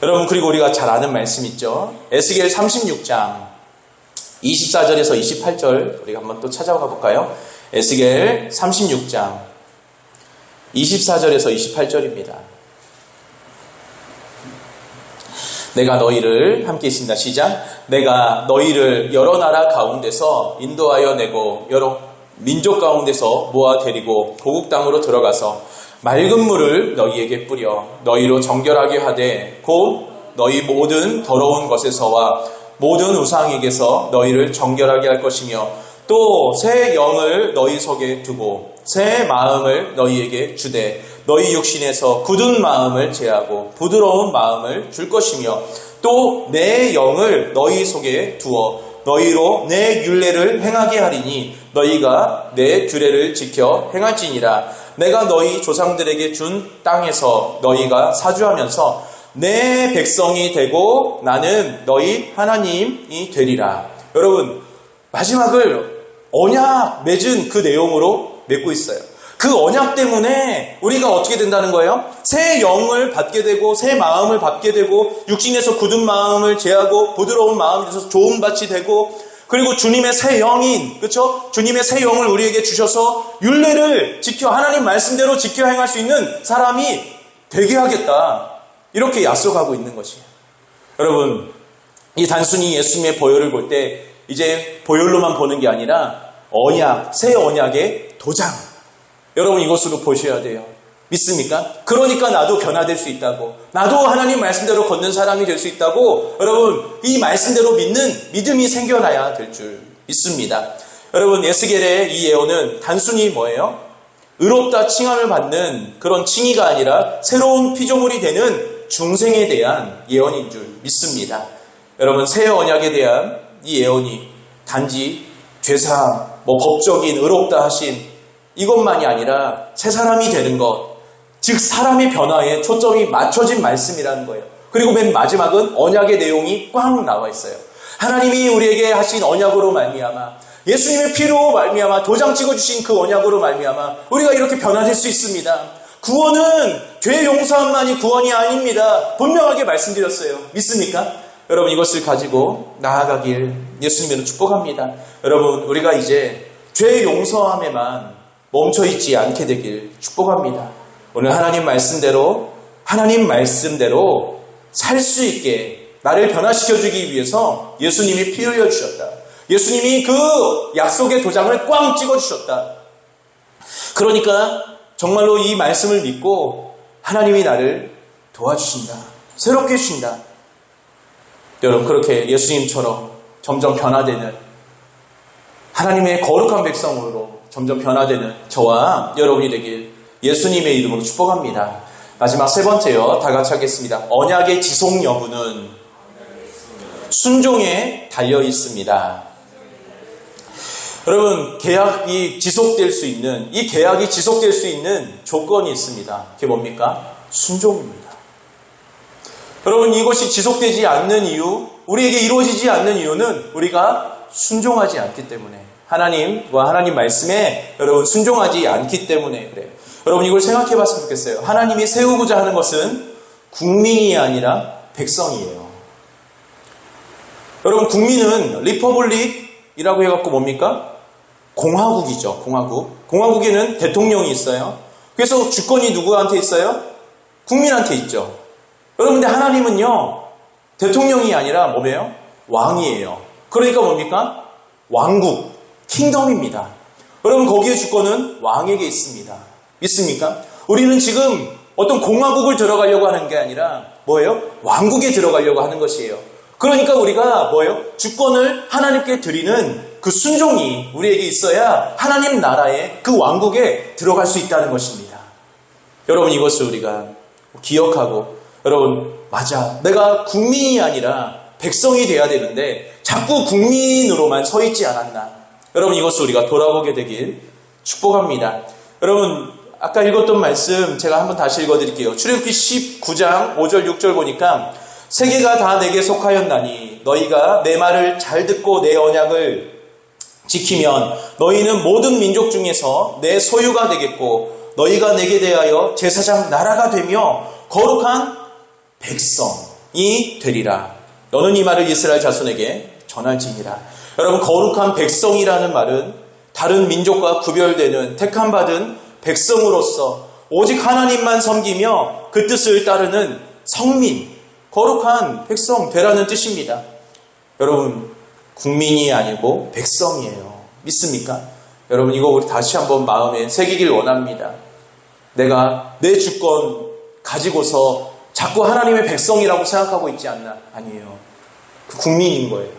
여러분, 그리고 우리가 잘 아는 말씀 있죠? 에스겔 36장 24절에서 28절 우리가 한번 또 찾아가 볼까요? 에스겔 36장 24절에서 28절입니다. 내가 너희를 함께 있습니다. 시작. 내가 너희를 여러 나라 가운데서 인도하여 내고 여러 민족 가운데서 모아 데리고 고국 땅으로 들어가서 맑은 물을 너희에게 뿌려 너희로 정결하게 하되 곧 너희 모든 더러운 것에서와 모든 우상에게서 너희를 정결하게 할 것이며 또 새 영을 너희 속에 두고 새 마음을 너희에게 주되 너희 육신에서 굳은 마음을 제하고 부드러운 마음을 줄 것이며 또 내 영을 너희 속에 두어 너희로 내 율례를 행하게 하리니 너희가 내 규례를 지켜 행할지니라. 내가 너희 조상들에게 준 땅에서 너희가 사주하면서 내 백성이 되고 나는 너희 하나님이 되리라. 여러분, 마지막을 언약 맺은 그 내용으로 맺고 있어요. 그 언약 때문에 우리가 어떻게 된다는 거예요? 새 영을 받게 되고 새 마음을 받게 되고 육신에서 굳은 마음을 제하고 부드러운 마음이 돼서 좋은 밭이 되고 그리고 주님의 새 영인, 그렇죠? 주님의 새 영을 우리에게 주셔서 율례를 지켜 하나님 말씀대로 지켜 행할 수 있는 사람이 되게 하겠다. 이렇게 약속하고 있는 것이에요. 여러분, 이 단순히 예수님의 보혈을 볼 때 이제 보혈로만 보는 게 아니라 언약, 새 언약의 도장. 여러분, 이것으로 보셔야 돼요. 믿습니까? 그러니까 나도 변화될 수 있다고, 나도 하나님 말씀대로 걷는 사람이 될 수 있다고, 여러분, 이 말씀대로 믿는 믿음이 생겨나야 될 줄 믿습니다. 여러분, 에스겔의 이 예언은 단순히 뭐예요? 의롭다 칭함을 받는 그런 칭의가 아니라 새로운 피조물이 되는 중생에 대한 예언인 줄 믿습니다. 여러분, 새 언약에 대한 이 예언이 단지 죄사함, 법적인 의롭다 하심 이것만이 아니라 새 사람이 되는 것, 즉 사람의 변화에 초점이 맞춰진 말씀이라는 거예요. 그리고 맨 마지막은 언약의 내용이 꽉 나와 있어요. 하나님이 우리에게 하신 언약으로 말미암아, 예수님의 피로 말미암아, 도장 찍어주신 그 언약으로 말미암아 우리가 이렇게 변화될 수 있습니다. 구원은 죄 용서함만이 구원이 아닙니다. 분명하게 말씀드렸어요. 믿습니까? 여러분, 이것을 가지고 나아가길 예수님으로 축복합니다. 여러분, 우리가 이제 죄 용서함에만 멈춰있지 않게 되길 축복합니다. 오늘 하나님 말씀대로 살 수 있게 나를 변화시켜주기 위해서 예수님이 피 흘려주셨다. 예수님이 그 약속의 도장을 꽝 찍어주셨다. 그러니까 정말로 이 말씀을 믿고 하나님이 나를 도와주신다. 새롭게 해주신다. 여러분, 그렇게 예수님처럼 점점 변화되는 하나님의 거룩한 백성으로 점점 변화되는 저와 여러분이 되길 예수님의 이름으로 축복합니다. 마지막 세 번째요. 다 같이 하겠습니다. 언약의 지속 여부는 순종에 달려 있습니다. 여러분, 계약이 지속될 수 있는, 이 계약이 지속될 수 있는 조건이 있습니다. 그게 뭡니까? 순종입니다. 여러분, 이것이 지속되지 않는 이유, 우리에게 이루어지지 않는 이유는 우리가 순종하지 않기 때문에, 하나님과 하나님 말씀에 여러분 순종하지 않기 때문에 그래요. 여러분, 이걸 생각해 봤으면 좋겠어요. 하나님이 세우고자 하는 것은 국민이 아니라 백성이에요. 여러분, 국민은 리퍼블릭이라고 해갖고 뭡니까? 공화국이죠. 공화국. 공화국에는 대통령이 있어요. 그래서 주권이 누구한테 있어요? 국민한테 있죠. 여러분, 근데 하나님은요, 대통령이 아니라 뭐예요? 왕이에요. 그러니까 뭡니까? 왕국, 킹덤입니다. 여러분, 거기에 주권은 왕에게 있습니다. 믿습니까? 우리는 지금 어떤 공화국을 들어가려고 하는 게 아니라 뭐예요? 왕국에 들어가려고 하는 것이에요. 그러니까 우리가 뭐예요? 주권을 하나님께 드리는 그 순종이 우리에게 있어야 하나님 나라의 그 왕국에 들어갈 수 있다는 것입니다. 여러분, 이것을 우리가 기억하고, 여러분, 맞아, 내가 국민이 아니라 백성이 돼야 되는데 자꾸 국민으로만 서 있지 않았나. 여러분, 이것을 우리가 돌아보게 되길 축복합니다. 여러분, 아까 읽었던 말씀 제가 한번 다시 읽어드릴게요. 출애굽기 19장 5절 6절 보니까 세계가 다 내게 속하였나니 너희가 내 말을 잘 듣고 내 언약을 지키면 너희는 모든 민족 중에서 내 소유가 되겠고 너희가 내게 대하여 제사장 나라가 되며 거룩한 백성이 되리라. 너는 이 말을 이스라엘 자손에게 전할지니라. 여러분, 거룩한 백성이라는 말은 다른 민족과 구별되는 택함받은 백성으로서 오직 하나님만 섬기며 그 뜻을 따르는 성민, 거룩한 백성 되라는 뜻입니다. 여러분, 국민이 아니고 백성이에요. 믿습니까? 여러분, 이거 우리 다시 한번 마음에 새기길 원합니다. 내가 내 주권 가지고서 자꾸 하나님의 백성이라고 생각하고 있지 않나? 아니에요. 그 국민인 거예요.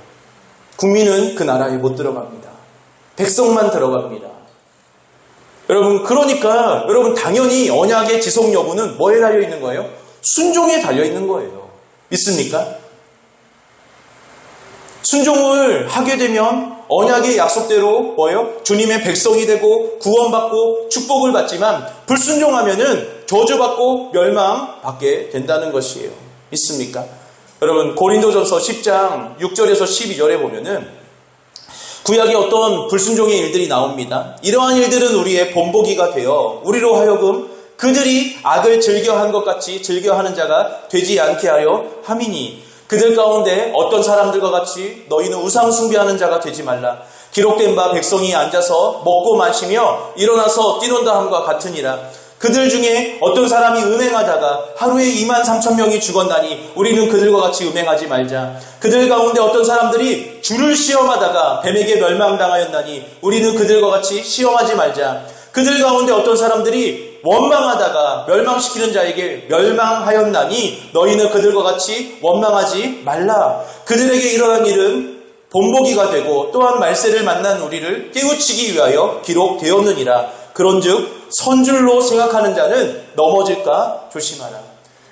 국민은 그 나라에 못 들어갑니다. 백성만 들어갑니다. 여러분, 그러니까 여러분, 당연히 언약의 지속 여부는 뭐에 달려 있는 거예요? 순종에 달려 있는 거예요. 믿습니까? 순종을 하게 되면 언약의 약속대로 뭐예요? 주님의 백성이 되고 구원받고 축복을 받지만 불순종하면은 저주받고 멸망받게 된다는 것이에요. 믿습니까? 여러분, 고린도전서 10장 6절에서 12절에 보면은 구약의 어떤 불순종의 일들이 나옵니다. 이러한 일들은 우리의 본보기가 되어 우리로 하여금 그들이 악을 즐겨한 것 같이 즐겨하는 자가 되지 않게 하여 함이니 그들 가운데 어떤 사람들과 같이 너희는 우상 숭배하는 자가 되지 말라. 기록된 바 백성이 앉아서 먹고 마시며 일어나서 뛰논다 함과 같으니라. 그들 중에 어떤 사람이 음행하다가 하루에 23,000명이 죽었나니 우리는 그들과 같이 음행하지 말자. 그들 가운데 어떤 사람들이 주를 시험하다가 뱀에게 멸망당하였나니 우리는 그들과 같이 시험하지 말자. 그들 가운데 어떤 사람들이 원망하다가 멸망시키는 자에게 멸망하였나니 너희는 그들과 같이 원망하지 말라. 그들에게 일어난 일은 본보기가 되고 또한 말세를 만난 우리를 깨우치기 위하여 기록되었느니라. 그런즉 선줄로 생각하는 자는 넘어질까 조심하라.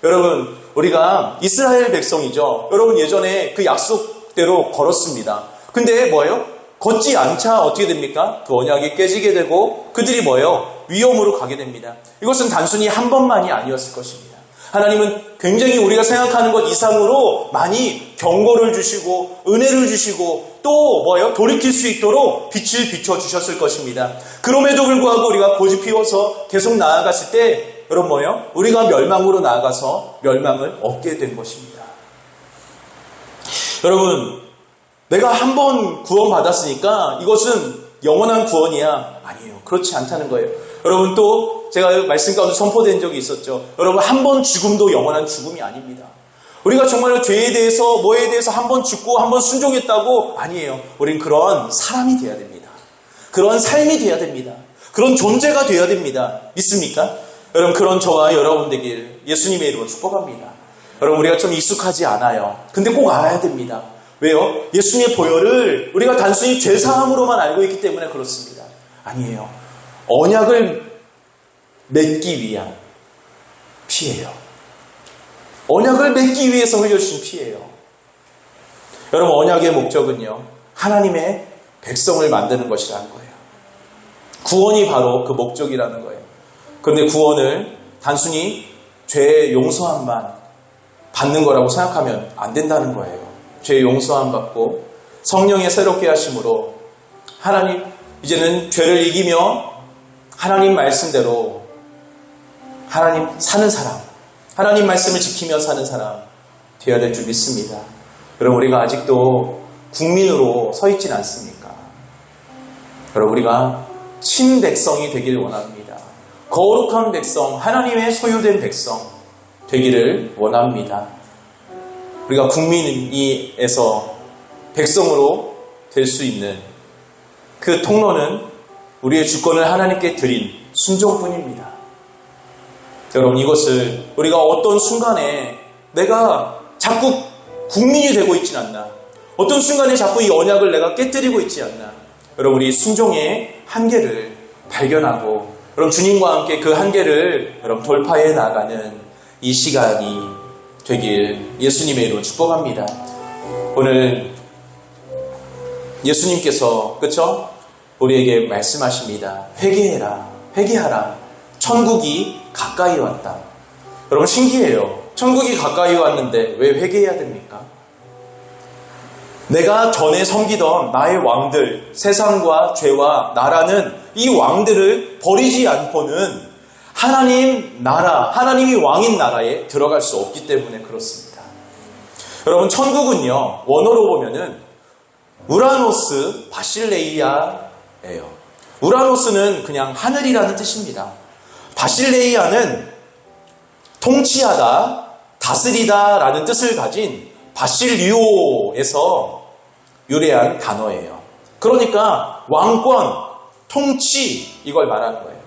여러분, 우리가 이스라엘 백성이죠. 여러분, 예전에 그 약속대로 걸었습니다. 근데 뭐예요? 걷지 않자 어떻게 됩니까? 그 언약이 깨지게 되고 그들이 뭐예요? 위험으로 가게 됩니다. 이것은 단순히 한 번만이 아니었을 것입니다. 하나님은 굉장히 우리가 생각하는 것 이상으로 많이 경고를 주시고 은혜를 주시고 또 뭐예요? 돌이킬 수 있도록 빛을 비춰주셨을 것입니다. 그럼에도 불구하고 우리가 고집 피워서 계속 나아갔을 때 여러분 뭐예요? 우리가 멸망으로 나아가서 멸망을 얻게 된 것입니다. 여러분, 내가 한 번 구원받았으니까 이것은 영원한 구원이야? 아니에요. 그렇지 않다는 거예요. 여러분, 또 제가 말씀 가운데 선포된 적이 있었죠. 여러분, 한 번 죽음도 영원한 죽음이 아닙니다. 우리가 정말로 죄에 대해서 뭐에 대해서 한 번 죽고 한 번 순종했다고? 아니에요. 우린 그런 사람이 돼야 됩니다. 그런 삶이 돼야 됩니다. 그런 존재가 돼야 됩니다. 믿습니까? 여러분, 그런 저와 여러분 되길 예수님의 이름으로 축복합니다. 여러분, 우리가 좀 익숙하지 않아요. 근데 꼭 알아야 됩니다. 왜요? 예수님의 보혈을 우리가 단순히 죄사함으로만 알고 있기 때문에 그렇습니다. 아니에요. 언약을 맺기 위한 피예요. 언약을 맺기 위해서 흘려주신 피예요. 여러분, 언약의 목적은요, 하나님의 백성을 만드는 것이라는 거예요. 구원이 바로 그 목적이라는 거예요. 그런데 구원을 단순히 죄의 용서함만 받는 거라고 생각하면 안 된다는 거예요. 죄의 용서함 받고 성령의 새롭게 하심으로 하나님, 이제는 죄를 이기며 하나님 말씀대로 하나님 사는 사람, 하나님 말씀을 지키며 사는 사람 되어야 될 줄 믿습니다. 여러분, 우리가 아직도 국민으로 서 있진 않습니까? 여러분, 우리가 친백성이 되길 원합니다. 거룩한 백성, 하나님의 소유된 백성 되기를 원합니다. 우리가 국민에서 백성으로 될 수 있는 그 통로는 우리의 주권을 하나님께 드린 순종뿐입니다. 여러분, 이것을 우리가 어떤 순간에 내가 자꾸 국민이 되고 있진 않나, 어떤 순간에 자꾸 이 언약을 내가 깨뜨리고 있지 않나, 여러분, 우리 순종의 한계를 발견하고 여러분, 주님과 함께 그 한계를 여러분 돌파해 나가는 이 시간이 되길 예수님의 이름으로 축복합니다. 오늘 예수님께서, 그쵸? 우리에게 말씀하십니다. 회개해라, 회개하라. 천국이 가까이 왔다. 여러분, 신기해요. 천국이 가까이 왔는데 왜 회개해야 됩니까? 내가 전에 섬기던 나의 왕들, 세상과 죄와 나라는 이 왕들을 버리지 않고는 하나님 나라, 하나님이 왕인 나라에 들어갈 수 없기 때문에 그렇습니다. 여러분, 천국은요, 원어로 보면은 우라노스 바실레이아예요. 우라노스는 그냥 하늘이라는 뜻입니다. 바실레이아는 통치하다, 다스리다 라는 뜻을 가진 바실리오에서 유래한 단어예요. 그러니까 왕권, 통치, 이걸 말하는 거예요.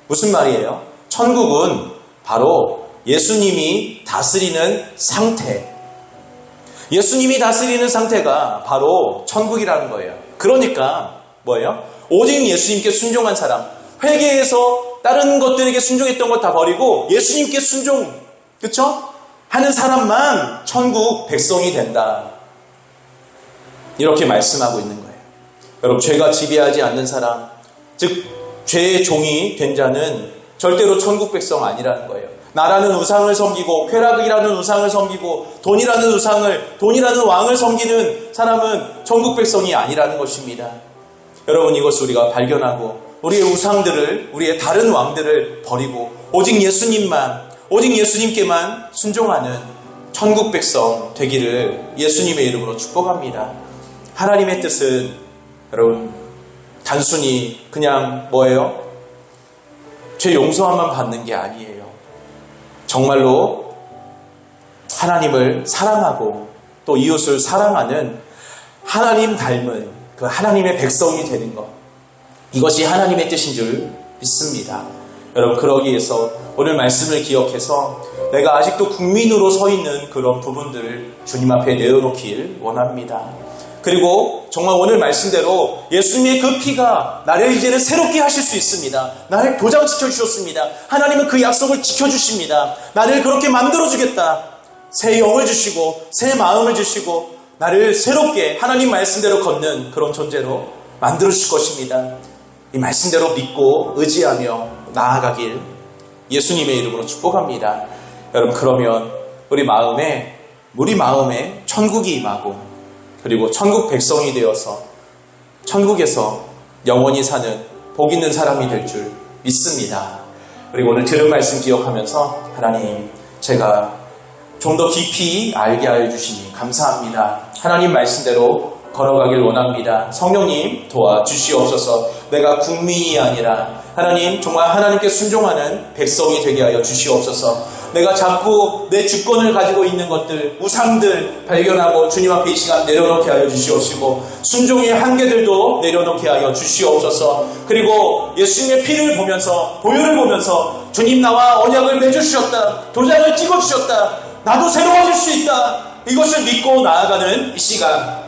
무슨 말이에요? 천국은 바로 예수님이 다스리는 상태, 예수님이 다스리는 상태가 바로 천국이라는 거예요. 그러니까 뭐예요? 오직 예수님께 순종한 사람, 회개해서 다른 것들에게 순종했던 것 다 버리고 예수님께 순종, 그쵸? 하는 사람만 천국 백성이 된다. 이렇게 말씀하고 있는 거예요. 여러분, 죄가 지배하지 않는 사람, 즉 죄의 종이 된 자는 절대로 천국 백성 아니라는 거예요. 나라는 우상을 섬기고 쾌락이라는 우상을 섬기고 돈이라는 왕을 섬기는 사람은 천국 백성이 아니라는 것입니다. 여러분, 이것을 우리가 발견하고 우리의 우상들을, 우리의 다른 왕들을 버리고 오직 예수님만, 오직 예수님께만 순종하는 천국 백성 되기를 예수님의 이름으로 축복합니다. 하나님의 뜻은 여러분 단순히 그냥 뭐예요? 죄 용서함만 받는 게 아니에요. 정말로 하나님을 사랑하고 또 이웃을 사랑하는 하나님 닮은 그 하나님의 백성이 되는 것, 이것이 하나님의 뜻인 줄 믿습니다. 여러분, 그러기 위해서 오늘 말씀을 기억해서 내가 아직도 국민으로 서 있는 그런 부분들을 주님 앞에 내어놓길 원합니다. 그리고 정말 오늘 말씀대로 예수님의 그 피가 나를 이제는 새롭게 하실 수 있습니다. 나를 도장시켜 주셨습니다. 하나님은 그 약속을 지켜주십니다. 나를 그렇게 만들어주겠다. 새 영을 주시고 새 마음을 주시고 나를 새롭게 하나님 말씀대로 걷는 그런 존재로 만들어주실 것입니다. 이 말씀대로 믿고 의지하며 나아가길 예수님의 이름으로 축복합니다. 여러분, 그러면 우리 마음에 천국이 임하고 그리고 천국 백성이 되어서 천국에서 영원히 사는 복 있는 사람이 될 줄 믿습니다. 그리고 오늘 들은 말씀 기억하면서 하나님, 제가 좀 더 깊이 알게 하여 주시니 감사합니다. 하나님 말씀대로 걸어가길 원합니다. 성령님 도와주시옵소서. 내가 국민이 아니라 하나님, 정말 하나님께 순종하는 백성이 되게 하여 주시옵소서. 내가 자꾸 내 주권을 가지고 있는 것들, 우상들 발견하고 주님 앞에 이 시간 내려놓게 하여 주시옵시고 순종의 한계들도 내려놓게 하여 주시옵소서. 그리고 예수님의 피를 보면서, 보혈을 보면서 주님 나와 언약을 맺어주셨다, 도장을 찍어주셨다, 나도 새로워질 수 있다, 이것을 믿고 나아가는 이 시간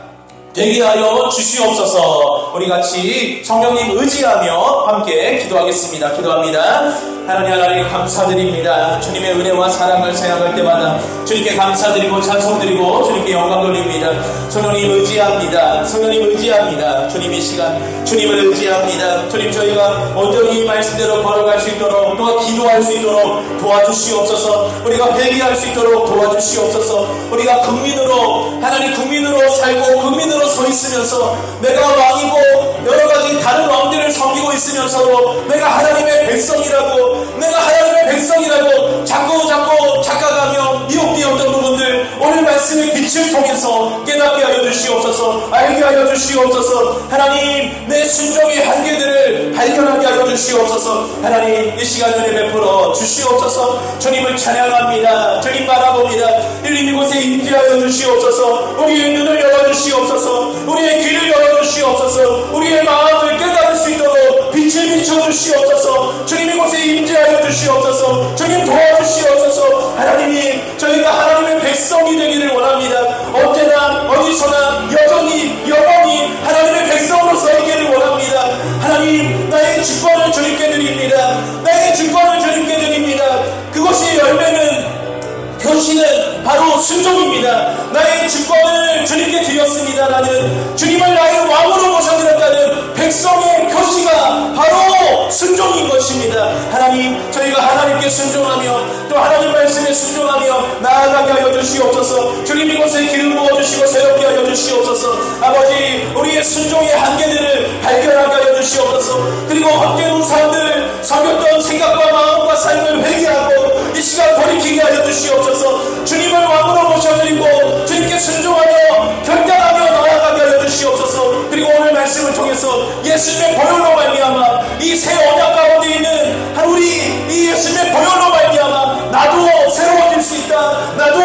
되게 하여 주시옵소서. 우리 같이 성령님 의지하며 함께 기도하겠습니다. 기도합니다. 하나님 감사드립니다. 주님의 은혜와 사랑을 생각할 때마다 주님께 감사드리고 찬송드리고 주님께 영광 돌립니다. 성령님 의지합니다. 성령님 의지합니다. 주님 이 시간 주님을 의지합니다. 주님 저희가 온전히 이 말씀대로 걸어갈 수 있도록 또 기도할 수 있도록 도와주시옵소서. 우리가 회개할 수 있도록 도와주시옵소서. 우리가 국민으로 하나님 국민으로 살고 국민으로 서 있으면서 내가 왕이고 여러 가지 다른 왕들을 섬기고 있으면서도 내가 하나님의 백성이라고 내가 하나님의 백성이라고 자꾸 착각하며 미혹되었던 부분들 오늘 말씀의 빛을 통해서 깨닫게 하여 주시옵소서. 알게 하여 주시옵소서. 하나님 내 순종의 한계들을 발견하게 하여 주시옵소서. 하나님 이 시간 은혜 베풀어 주시옵소서. 주님을 찬양합니다. 주님 바라봅니다. 주님 이곳에 임재하여 주시옵소서. 우리의 눈을 열어주시옵소서. 우리의 귀를 열어주시옵소서. 우리의 마음을 깨달을 수 있도록 빛을 비춰주시옵소서. 주님 이곳에 임재하여 주시옵소서. 주님 도와주시옵소서. 하나님이 저희가 하나님의 백성이 되기를 원합니다. 언제나 어디서나 여전히 영원히 하나님의 백성으로 서 있기를 원합니다. 하나님 나의 주권을 주님께 드립니다. 나의 주권을 주님께 드립니다. 그것이 열매는 표시는 바로 순종입니다. 나의 주권을 주님께 드렸습니다. 나는 주님을 나의 왕으로 모셔드렸다는 백성의 표시가 바로 순종인 것입니다. 하나님 저희가 하나님께 순종하며 또 하나님 말씀에 순종하며 나아가게 하여 주시옵소서. 주님 이곳에 기름 부어주시고 새롭게 하여 주시옵소서. 아버지 우리의 순종의 한계들을 발견하게 하여 주시옵소서. 그리고 헛된 우상들 섬겼던 생각과 마음과 삶을 회개하고 이 시간 돌이키게 하여 주시옵소서. 주님을 왕으로 모셔드리고 주님께 순종하며 결단하며 나아가게 하여 주시옵소서. 그리고 오늘 말씀을 통해서 예수님의 보혈로 말미암아 이 새 언약 가운데 있는 우리 이 예수님의 보혈로 말미암아 나도 새로워질 수 있다. 나도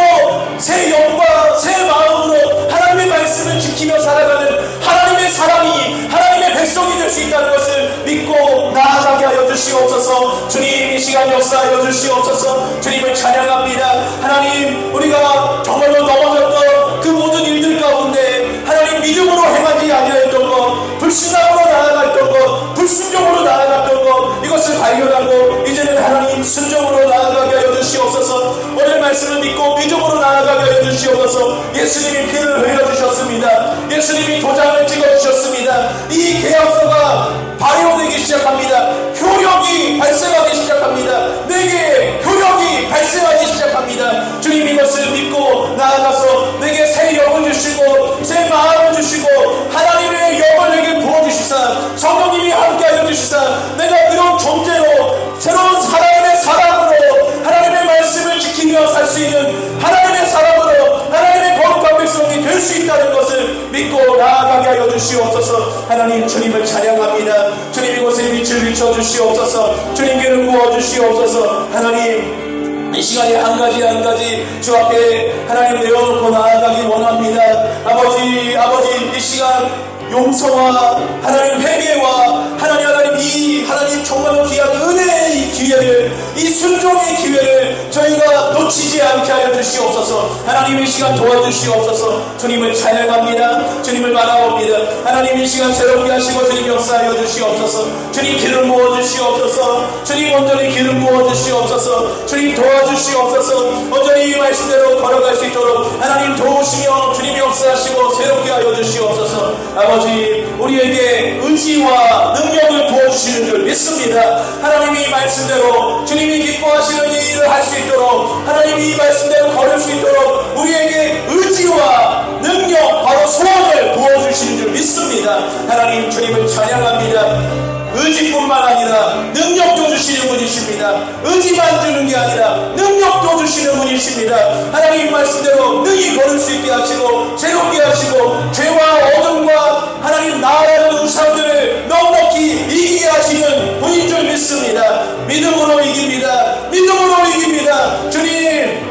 새 영과 새 마음으로 하나님의 말씀을 지키며 살아가는 하나님의 사람이 하나님의 백성이 될 수 있다는 것을 믿고 나아가게 하여 주시옵소서. 주님 이 시간 역사하여 주시옵소서. 주님을 찬양합니다. 하나님 우리가 정말로 넘어졌던 그 모든 일들 가운데 하나님 믿음으로 행하지 아니하였던 것, 불신앙으로 나아갔던 것, 불순종으로 나아갔던 것, 이것을 발견하고 이제는 하나님 순종으로 나아가게 하여 주시옵소서. 오늘 말씀을 믿고 믿음으로 나아가게 하여 주시옵소서. 예수님이 피를 흘려주셨습니다. 예수님이 도장을 찍어주셨습니다. 이 계약서가 발효되기 시작합니다. 효력이 발생하기 시작합니다. 내게 효력이 발생하기 시작합니다. 주님 이것을 믿고 나아가서 내게 새 영을 주시고 새 마음을 주시고 하나님의 영을 내게 부어주시사 성령님이 함께하여 주시사 내가 그런 존재로 새로운 하나님의 사람으로 하나님의 말씀을 지키며 살 수 있는 하나님의 사람으로 하나님의 거룩한 백성이 될 수 있다는 것을 믿고 나아가게 하여 주시옵소서. 하나님 주님을 찬양합니다. 주님 이곳에 빛을 비춰주시옵소서. 주님 기름 부어주시옵소서. 하나님 이 시간에 한 가지 주 앞에 하나님 내어놓고 나아가기 원합니다. 아버지 이 시간 용서와 하나님 회개와 하나님 이 하나님 정말로 귀한 은혜의 이 기회를 이 순종의 기회를 저희가 놓치지 않게 하여 주시옵소서. 하나님 이 시간 도와주시옵소서. 주님을 찬양합니다. 주님을 바라봅니다. 하나님 이 시간 새롭게 하시고 주님 역사하여 주시옵소서. 주님 기름 부어주시옵소서. 주님 온전히 기름 부어주시옵소서. 주님 도와주시옵소서. 온전히 이 말씀대로 걸어갈 수 있도록 하나님 도우시며 주님 역사하시고 새롭게 하여 주시옵소서. 아버지 우리에게 의지와 능력을 부어주시는 줄 믿습니다. 하나님이 이 말씀대로 주님이 기뻐하시는 이 일을 할 수 있도록 하나님이 이 말씀대로 걸을 수 있도록 우리에게 의지와 능력 바로 소원을 부어주시는 줄 믿습니다. 하나님 주님을 찬양합니다. 의지뿐만 아니라 능력도 주시는 분이십니다. 의지만 주는 게 아니라 능력도 주시는 분이십니다. 하나님 말씀대로 능히 걸을 수 있게 하시고 새롭게 하시고 죄와 어둠과 하나님 나라는 우상들을 넉넉히 이기게 하시는 분인 줄 믿습니다. 믿음으로 이깁니다. 믿음으로 이깁니다. 주님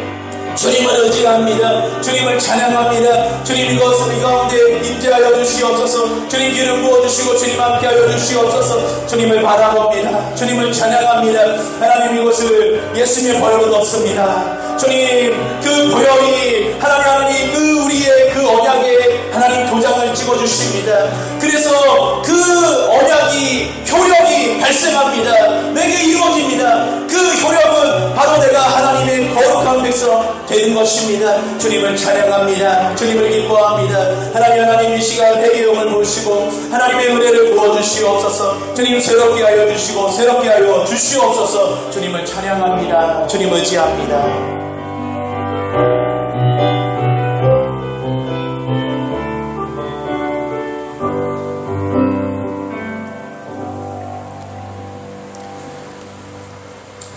주님을 의지합니다. 주님을 찬양합니다. 주님 이것을 이 가운데 임재하여 주시옵소서. 주님 기름 부어주시고 주님 함께하여 주시옵소서. 주님을 바라봅니다. 주님을 찬양합니다. 하나님 이것을 예수님의 보혈로 넣습니다. 주님 그 보혈이 하나님 그 우리의 그 언약에 하나님 도장을 찍어주십니다. 그래서 그 언약이 효력이 발생합니다. 내게 이루어집니다. 그 효력은 바로 내가 하나님의 거룩한 백성 되는 것입니다. 주님을 찬양합니다. 주님을 기뻐합니다. 하나님 이 시간 회개의 영을 모시고 하나님의 은혜를 부어주시옵소서. 주님 새롭게 하여 주시고 새롭게 하여 주시옵소서. 주님을 찬양합니다. 주님 의지합니다.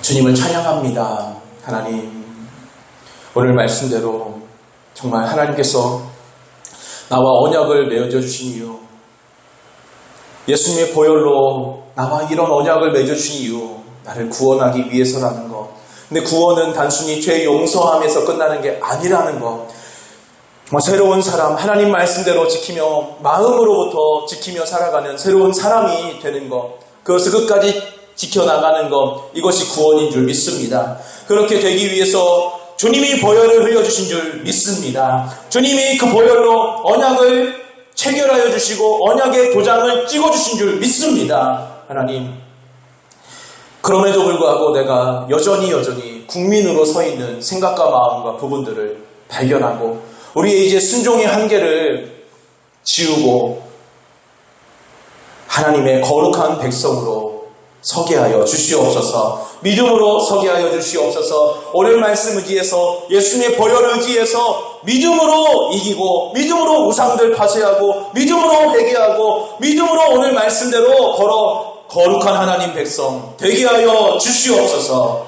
주님을 찬양합니다. 하나님, 오늘 말씀대로 정말 하나님께서 나와 언약을 맺어 주신 이유, 예수님의 보혈로 나와 이런 언약을 맺어 주신 이유, 나를 구원하기 위해서라는 것. 근데 구원은 단순히 죄 용서함에서 끝나는 게 아니라는 것. 정말 새로운 사람, 하나님 말씀대로 지키며 마음으로부터 지키며 살아가는 새로운 사람이 되는 것. 그것을 끝까지 지켜나가는 것, 이것이 구원인 줄 믿습니다. 그렇게 되기 위해서 주님이 보혈을 흘려주신 줄 믿습니다. 주님이 그 보혈로 언약을 체결하여 주시고 언약의 도장을 찍어주신 줄 믿습니다. 하나님, 그럼에도 불구하고 내가 여전히 국민으로 서 있는 생각과 마음과 부분들을 발견하고 우리의 이제 순종의 한계를 지우고 하나님의 거룩한 백성으로 서게 하여 주시옵소서. 믿음으로 서게 하여 주시옵소서. 오늘 말씀 의지해서 예수님의 보혈 의지해서 믿음으로 이기고 믿음으로 우상들 파쇄하고 믿음으로 회개하고 믿음으로 오늘 말씀대로 걸어 거룩한 하나님 백성 되게 하여 주시옵소서.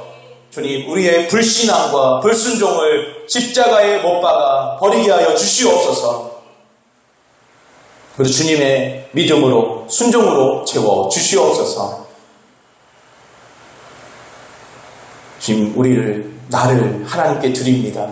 주님, 우리의 불신앙과 불순종을 십자가에 못 박아 버리게 하여 주시옵소서. 그리고 주님의 믿음으로 순종으로 채워 주시옵소서. 주님, 나를 하나님께 드립니다.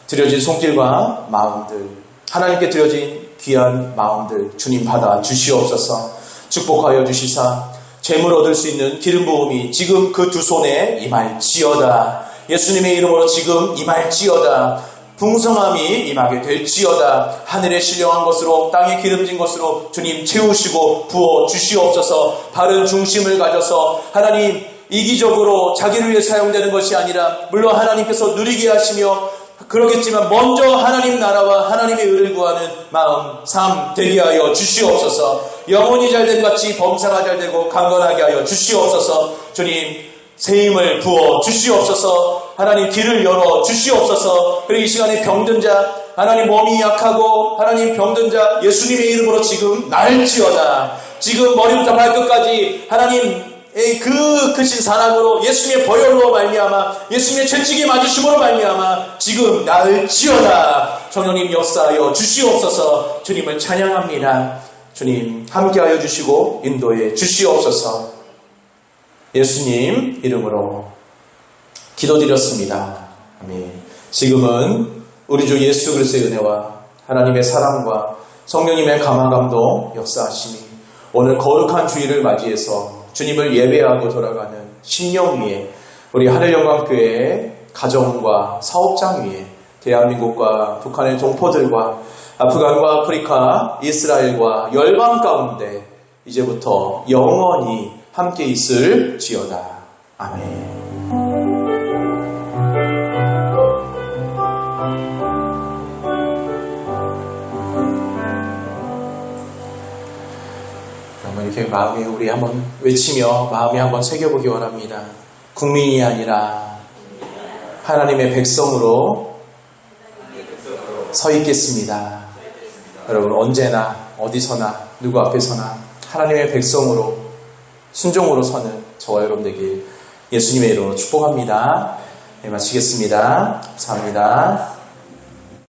드려진 손길과 마음들, 하나님께 드려진 귀한 마음들 주님 받아 주시옵소서. 축복하여 주시사 재물 얻을 수 있는 기름 부음이 지금 그 두 손에 임할지어다. 예수님의 이름으로 지금 임할지어다. 풍성함이 임하게 될지어다. 하늘에 신령한 것으로 땅에 기름진 것으로 주님 채우시고 부어 주시옵소서. 바른 중심을 가져서 하나님 이기적으로 자기를 위해 사용되는 것이 아니라 물론 하나님께서 누리게 하시며 그러겠지만 먼저 하나님 나라와 하나님의 의를 구하는 마음, 삶 되게 하여 주시옵소서. 영혼이 잘된 같이 범사가 잘되고 강건하게 하여 주시옵소서. 주님, 새 힘을 부어 주시옵소서. 하나님 길을 열어 주시옵소서. 그리고 이 시간에 병든 자, 하나님 몸이 약하고 하나님 병든 자 예수님의 이름으로 지금 날지어다. 지금 머리부터 발끝까지 하나님 그 크신 사랑으로 예수님의 보혈로 말미암아 예수님의 죄책이 맞으심으로 말미암아 지금 나을지어다. 성령님 역사하여 주시옵소서. 주님을 찬양합니다. 주님 함께하여 주시고 인도해 주시옵소서. 예수님 이름으로 기도드렸습니다. 아멘. 지금은 우리 주 예수 그리스도의 은혜와 하나님의 사랑과 성령님의 감화감동 역사하시니 오늘 거룩한 주일을 맞이해서 주님을 예배하고 돌아가는 심령 위에 우리 하늘영광교회의 가정과 사업장 위에 대한민국과 북한의 동포들과 아프간과 아프리카, 이스라엘과 열방 가운데 이제부터 영원히 함께 있을지어다. 아멘. 이렇게 마음에 우리 한번 외치며 마음에 한번 새겨보기 원합니다. 국민이 아니라 하나님의 백성으로 서 있겠습니다. 여러분 언제나 어디서나 누구 앞에서나 하나님의 백성으로 순종으로 서는 저와 여러분 되길 예수님의 이름으로 축복합니다. 네, 마치겠습니다. 감사합니다.